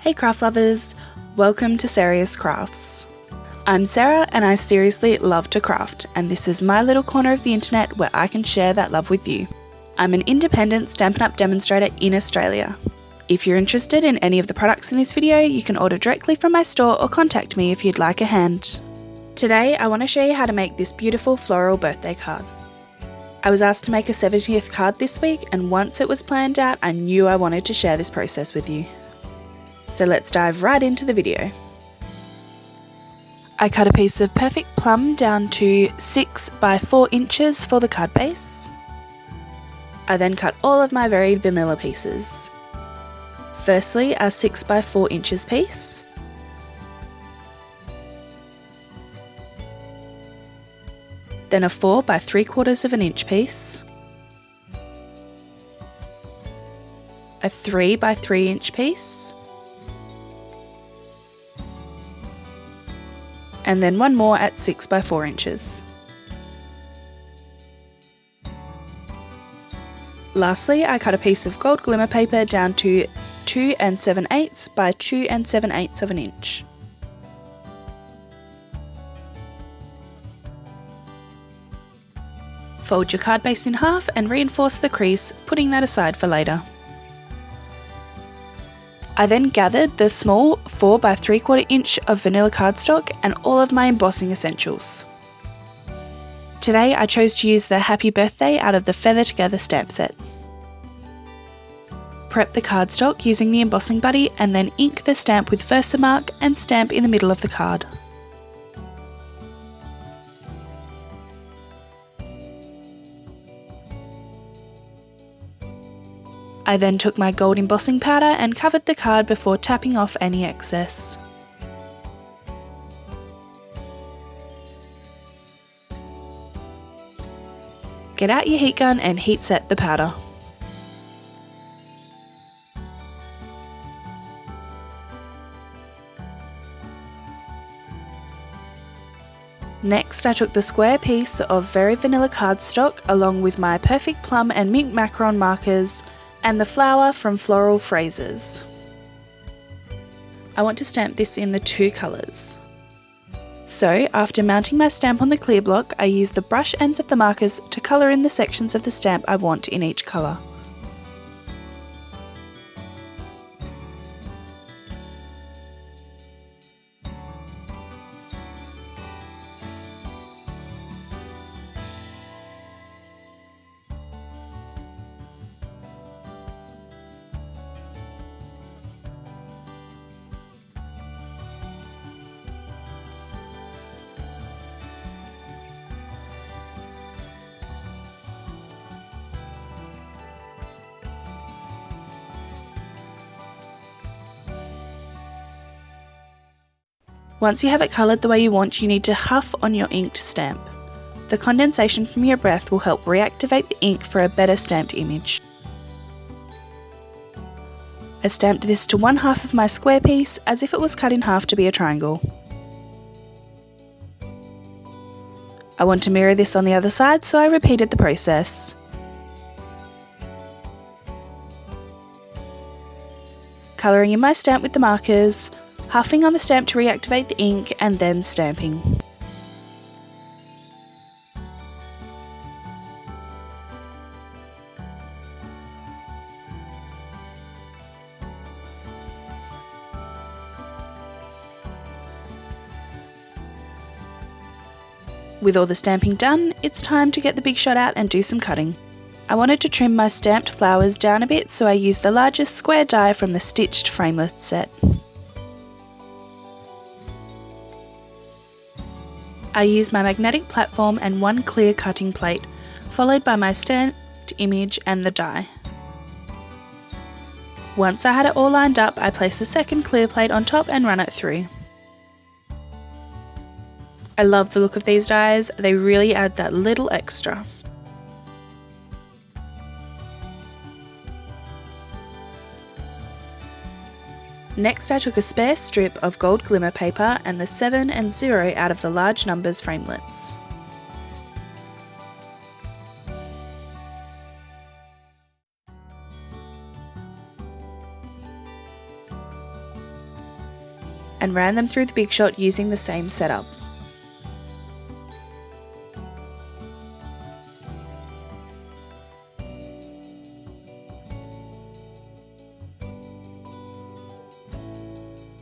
Hey craft lovers, welcome to Serious Crafts. I'm Sarah and I seriously love to craft, and this is my little corner of the internet where I can share that love with you. I'm an independent Stampin' Up demonstrator in Australia. If you're interested in any of the products in this video, you can order directly from my store or contact me if you'd like a hand. Today I want to show you how to make this beautiful floral birthday card. I was asked to make a 70th card this week, and once it was planned out, I knew I wanted to share this process with you. So let's dive right into the video. I cut a piece of perfect plum down to 6 by 4 inches for the card base. I then cut all of my very vanilla pieces. Firstly, a 6 by 4 inches piece. Then a 4 by 3/4 of an inch piece. A 3 by 3 inch piece. And then one more at 6 by 4 inches. Lastly, I cut a piece of gold glimmer paper down to 2 7/8 by 2 7/8 of an inch. Fold your card base in half and reinforce the crease, putting that aside for later. I then gathered the small 4 by 3/4 inch of vanilla cardstock and all of my embossing essentials. Today I chose to use the Happy Birthday out of the Feather Together stamp set. Prep the cardstock using the embossing buddy and then ink the stamp with Versamark and stamp in the middle of the card. I then took my gold embossing powder and covered the card before tapping off any excess. Get out your heat gun and heat set the powder. Next, I took the square piece of very vanilla cardstock along with my perfect plum and mint macaron markers and the flower from Floral Phrases. I want to stamp this in the 2 colours. So, after mounting my stamp on the clear block, I use the brush ends of the markers to colour in the sections of the stamp I want in each colour. Once you have it coloured the way you want, you need to huff on your inked stamp. The condensation from your breath will help reactivate the ink for a better stamped image. I stamped this to 1/2 of my square piece as if it was cut in half to be a triangle. I want to mirror this on the other side, so I repeated the process. Colouring in my stamp with the markers, huffing on the stamp to reactivate the ink, and then stamping. With all the stamping done, it's time to get the big shot out and do some cutting. I wanted to trim my stamped flowers down a bit, so I used the largest square die from the stitched frameless set. I used my magnetic platform and 1 clear cutting plate, followed by my stamped image and the die. Once I had it all lined up, I placed a second clear plate on top and ran it through. I love the look of these dies, they really add that little extra. Next, I took a spare strip of gold glimmer paper and the 7 and 0 out of the large numbers framelets. and ran them through the Big Shot using the same setup.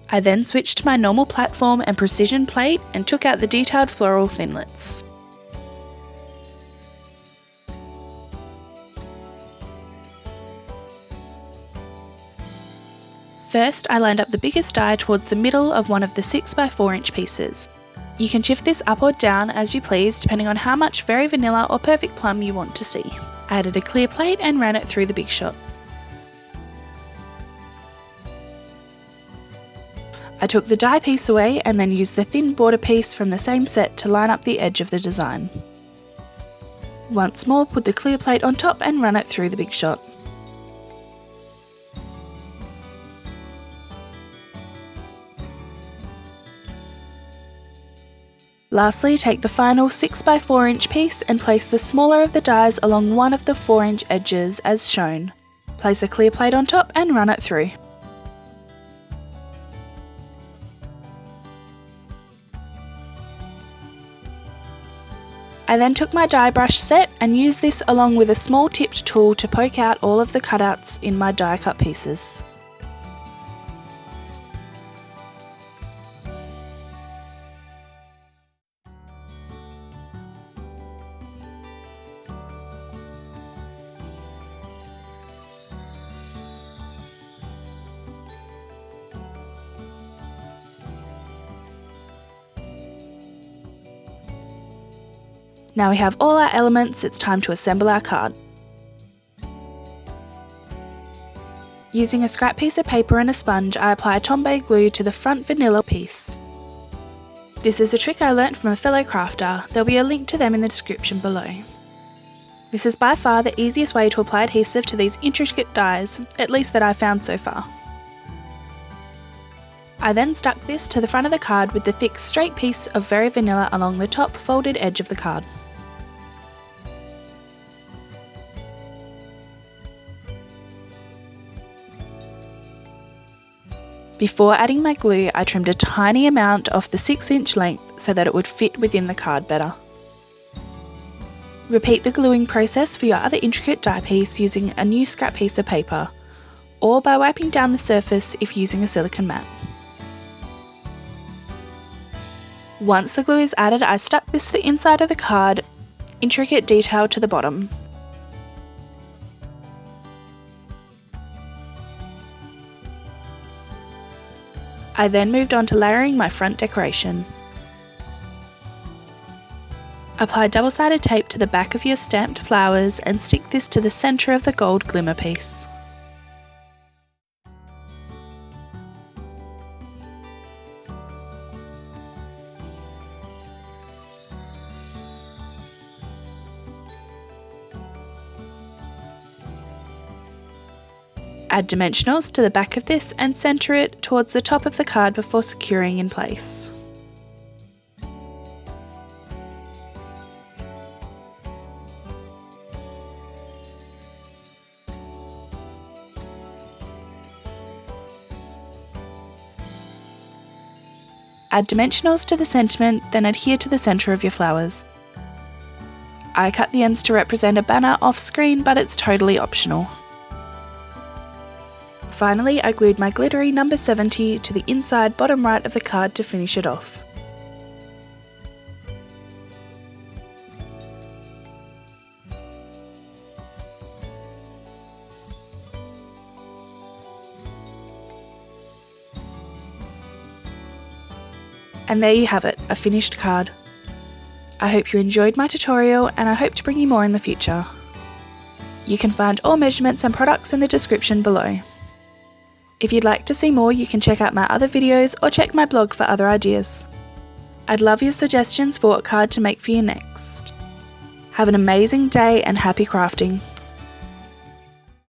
I then switched to my normal platform and precision plate and took out the detailed floral thinlits. First, I lined up the biggest die towards the middle of one of the 6x4 inch pieces. You can shift this up or down as you please depending on how much Very Vanilla or Perfect Plum you want to see. I added a clear plate and ran it through the Big Shot. I took the die piece away and then used the thin border piece from the same set to line up the edge of the design. Once more, put the clear plate on top and run it through the Big Shot. Lastly, take the final 6x4 inch piece and place the smaller of the dies along one of the 4 inch edges as shown. Place a clear plate on top and run it through. I then took my die brush set and used this along with a small tipped tool to poke out all of the cutouts in my die cut pieces. Now we have all our elements, it's time to assemble our card. Using a scrap piece of paper and a sponge, I apply Tombow glue to the front vanilla piece. This is a trick I learnt from a fellow crafter. There'll be a link to them in the description below. This is by far the easiest way to apply adhesive to these intricate dies, at least that I've found so far. I then stuck this to the front of the card with the thick straight piece of Very Vanilla along the top folded edge of the card. Before adding my glue, I trimmed a tiny amount off the 6-inch length so that it would fit within the card better. Repeat the gluing process for your other intricate die piece using a new scrap piece of paper, or by wiping down the surface if using a silicone mat. Once the glue is added, I stuck this to the inside of the card, intricate detail to the bottom. I then moved on to layering my front decoration. Apply double-sided tape to the back of your stamped flowers and stick this to the centre of the gold glimmer piece. Add dimensionals to the back of this and centre it towards the top of the card before securing in place. Add dimensionals to the sentiment, then adhere to the centre of your flowers. I cut the ends to represent a banner off screen, but it's totally optional. Finally, I glued my glittery number 70 to the inside bottom right of the card to finish it off. And there you have it, a finished card. I hope you enjoyed my tutorial and I hope to bring you more in the future. You can find all measurements and products in the description below. If you'd like to see more, you can check out my other videos or check my blog for other ideas. I'd love your suggestions for what card to make for you next. Have an amazing day and happy crafting!